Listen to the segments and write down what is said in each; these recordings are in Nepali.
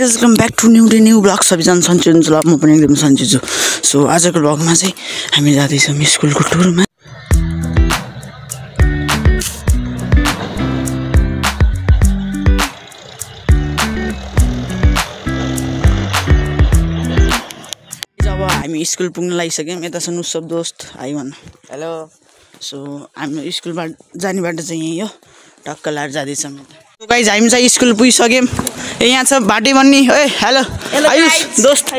Welcome back to new vlog सबैजना सन्चै हुनुहुन्छ ल म पनि एकदम सन्चै छु सो आजको ब्लगमा चाहिँ हामी जाँदैछौँ स्कुलको टुरमा जब हामी स्कुल पुग्न लागिसक्यौँ यता छ नुसब दोस्त हाई भन हेलो सो हामी स्कुलबाट जाने बाटो चाहिँ यही हो टक्क लाएर जाँदैछौँ गाइज हामी चाहिँ स्कुल पुगिसक्यौँ यहाँ छ भाटी भन्ने ए हेलो आयुष दोस्त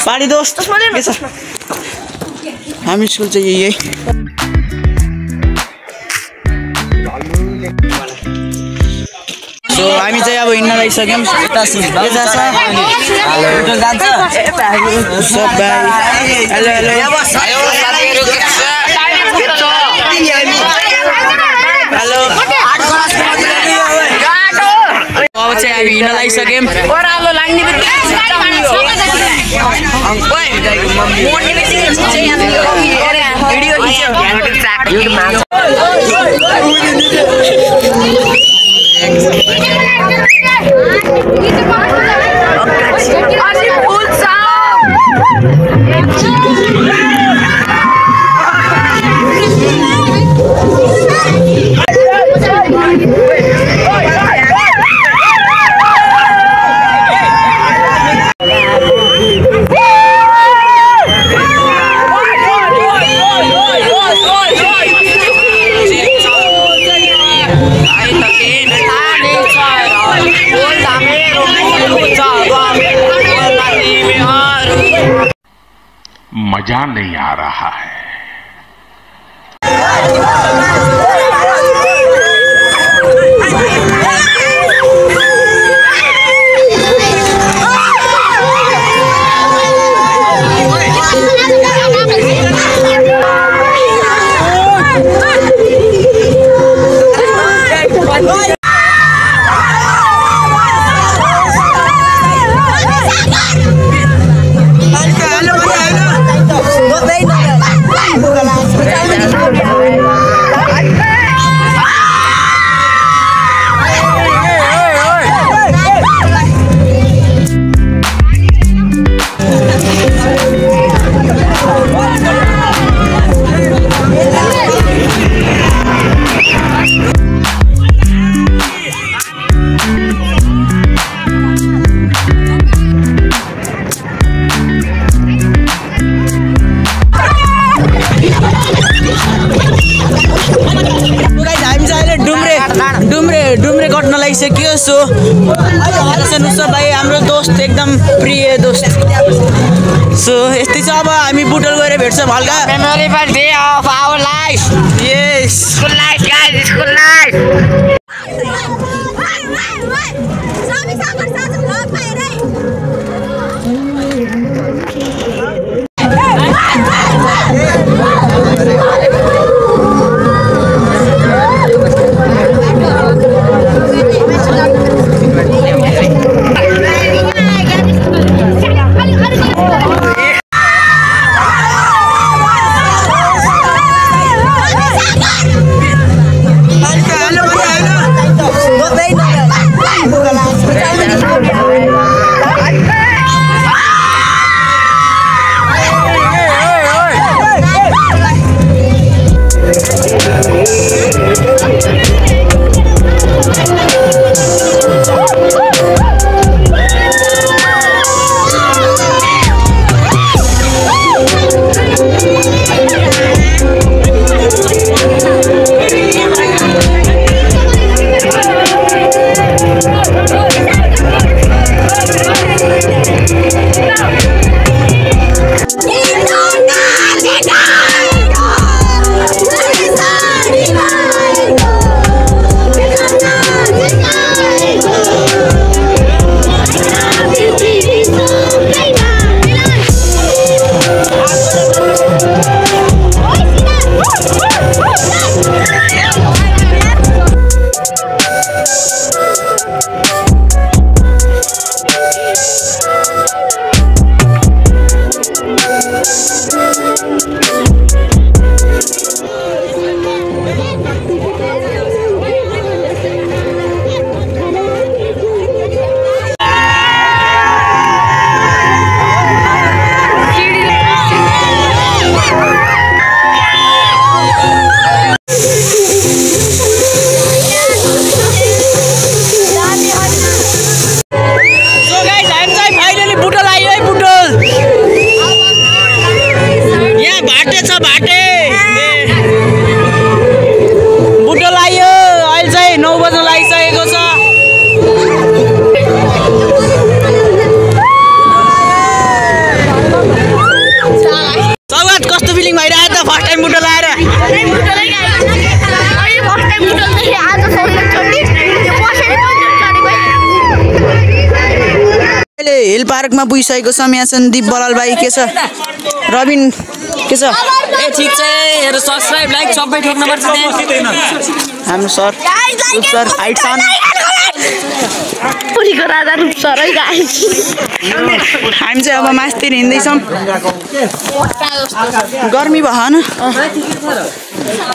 पाडी दोस्त के छ हामी स्कुल चाहिँ यही है सो हामी चाहिँ अब हिँड्न लागिसक्यौँ हेलो हेलो अब चाहिँ हामी हिँड्न लागिसक्यौँ मजा नहीं आ रहा है। डुम्रे कट्न लागिसक्यो सो नुसब भाइ हाम्रो दोस्त एकदम प्रिय दोस्त सो यस्तै छ अब हामी बुटल गएर भेट्छौँ हल्का memorable day of our life यस school life guys school life hill पार्कमा पुगिसकेको छ। यहाँ सन्दीप बलाल भाइ के छ, रबिन के छ? ए ठीक छ, हेर सब्स्क्राइब लाइक सबै ठोक्नुपर्छ हाम्रो सर सर हाइट सन पुरीको राजा रूप सर है गाइस। हामी चाहिँ अब मास्तिर हिँड्दैछौँ, गर्मी भएन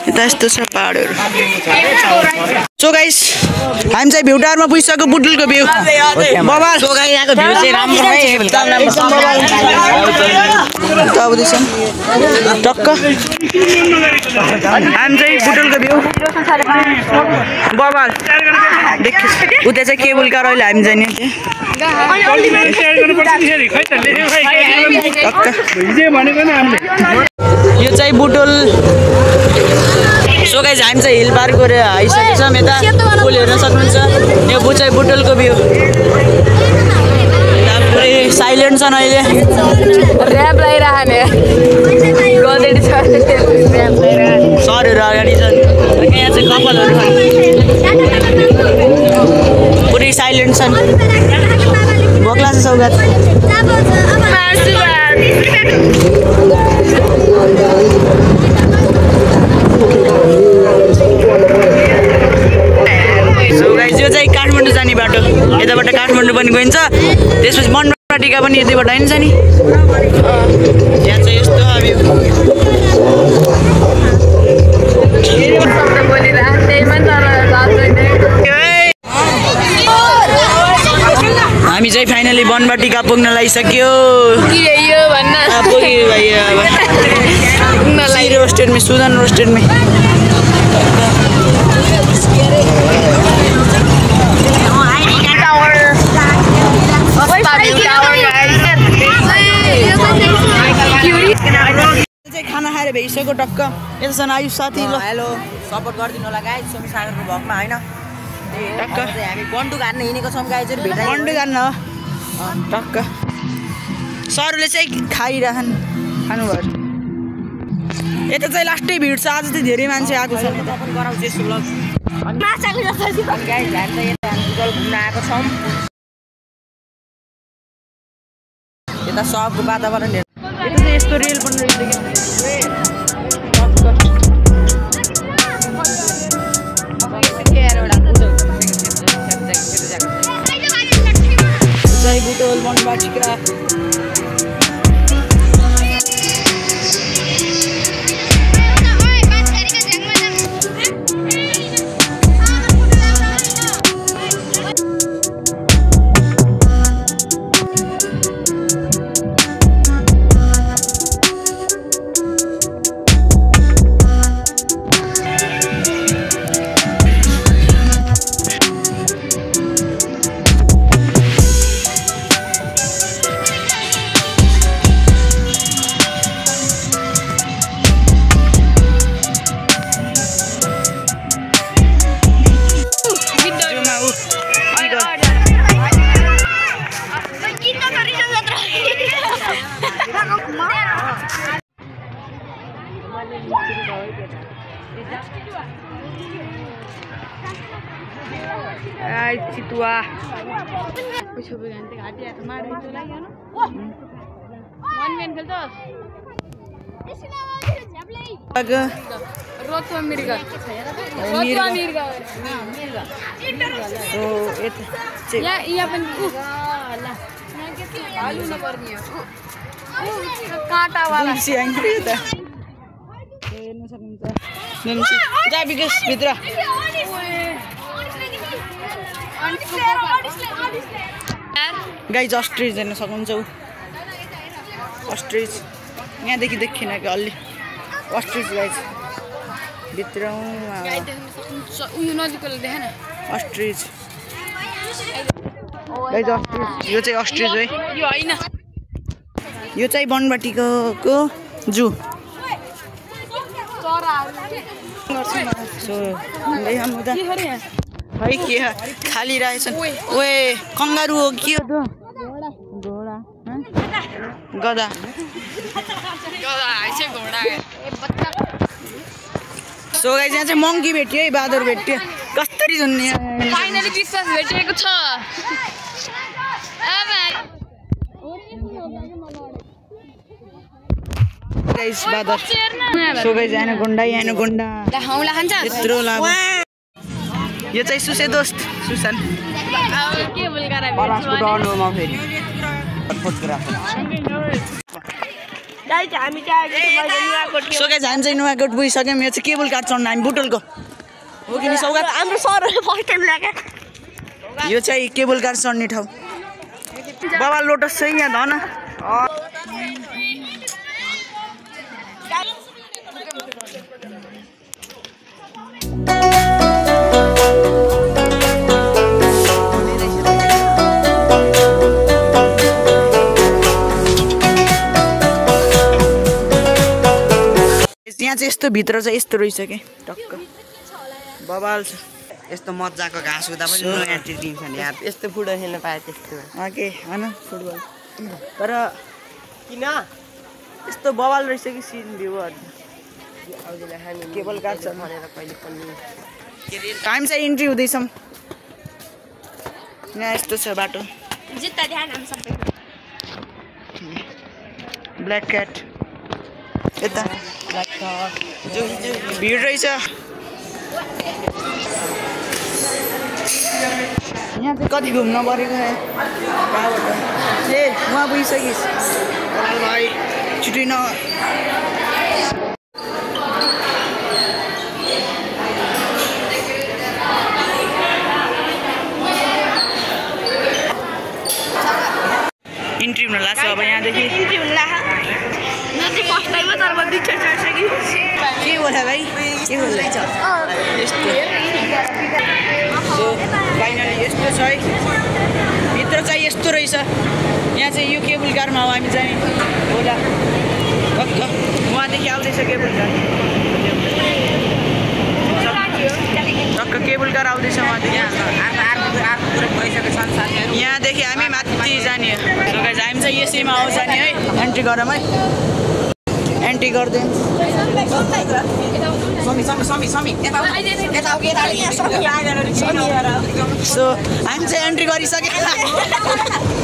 यता यस्तो छ पहाडहरू। सो गाइस हामी चाहिँ भ्यू टावरमा पुगिसक्यो, बुटुलको भ्यू बबाल। सो गाइस यहाँको भ्यू चाहिँ राम्रो है, एकदम राम्रो आउँदैछौँ टक्क। हामी चाहिँ बुटुलको भ्यू बबाल देखियो उता चाहिँ केबुल कार अहिले हामी जाने यो चाहिँ बुटोल। सो गाइस हामी चाहिँ हिल पार्क गरेर आइसकेको छौँ, यता पुल हेर्न सक्नुहुन्छ। यो चाहिँ बुटोलको भ्यू, पुरै साइलेन्ट छन् अहिले। ऱ्याप लगाइराख्ने सरहरू अगाडि छन्, यहाँ चाहिँ कपालहरू पुरै साइलेन्ट छन्। भोक्ला छ सौगात। सो गाइस यो चाहिँ काठमाडौँ जाने बाटो, यताबाट काठमाडौँ पनि गइन्छ, त्यसपछि मनमाटीका पनि यतैबाट आइन्छ नि। यहाँ चाहिँ यस्तो हामी चाहिँ फाइनली बनबाटिका पुग्न लागिसक्यो। रोस्टेड में सुदन रोस्टेड में खाना खाएर भइसक्यो टक्क। यता आयुष साथी ल हेलो सपोर्ट गरिदिनु होला गाइस सोमी सागरको भगमा हैन टक्क हामी बन्डु गाड्न हिँडेको छौँ गाइस बन्डु गाड्न टक्क। सरले चाहिँ खाइराखन् खानुभयो। यता चाहिँ लास्टै भिड छ, आज चाहिँ धेरै मान्छे आएको छ। गराउँछ यस्तो ब्लग गाइस हामी चाहिँ यता गुगल घुम्न आएको छौँ। यता सबको वातावरण हेर्नु यता चाहिँ यस्तो रेल पनि रहेछ कि चाहिँ बुटोल बनबाटिका चितुवा भित्र गाइस अस्ट्रिच हेर्न सक्नुहुन्छ। अस्ट्रिच यहाँदेखि देखिन कि अलि अस्ट्रिच गाइस भित्र अस्ट्रिच गाइस अस्ट्रिच यो चाहिँ अस्ट्रिच है, यो चाहिँ बनबाटिको जू। है के खाली रहेछन्। ओए कंगारू हो के हो त? घोडा गधा सो गाइस यहाँ चाहिँ मंकी भेट्यो है, बादर भेट्यो। कसरी जुन्ने फाइनली विश्वास भेटिएको छ। गाइस बादर सो गाइस यहाँ गुन्डा यत्रो लाभ यो चाहिँ सुसे दोस्त सुसन सो गाइस हामी चाहिँ नुवाकोट पुगिसक्यौँ यो चाहिँ केबल कार चढ्न हामी बुटोलको हो कि नि सौगात हाम्रो सरले फर्स्ट टाइम लाग्यो यो चाहिँ केबल कार चढ्ने ठाउँ बाबा लोटस छ यहाँ धन यहाँ चाहिँ यस्तो भित्र चाहिँ यस्तो रहेछ कि टक्क बबाल छ यस्तो मजाको घाँस हुँदा पनि नयाँ दिन्छ नि यार यस्तो फुटबल खेल्न पाए त्यस्तो ओके हैन फुटबल तर किन यस्तो बबाल रहेछ कि सिन भ्यूहरु केबल कार छ भनेर कहिले पनि टाइम चाहिँ इन्ट्री हुँदैछ यहाँ यस्तो छ बाटो जित्ता ध्यान हामी सबै ब्ल्याक क्याट यता भिड रहेछ यहाँ चाहिँ कति घुम्न परेको ए उहाँ पुगिसकिस् भाइ छिटै न इन्ट्री हुन लाग्छ अब यहाँदेखि इन्ट्री हुन लाग्छ म चाहिँ फर्स्ट टाइम हो तर म दुई चार चढ्छु के होला भाइ के होला यस्तो फाइनली यस्तो छ है भित्र चाहिँ यस्तो रहेछ यहाँ चाहिँ यो केबल कारमा हो हामी चाहिँ होला उहाँदेखि आउँदैछ केबल कार टक्क केबल कार आउँदैछ उहाँदेखि यहाँदेखि हामी माथि जाने हो हामी चाहिँ यसैमा आउँछ जाने है एन्ट्री गरौँ है एन्ट्री गरिदिउँ सो हामी चाहिँ एन्ट्री गरिसक्यौँ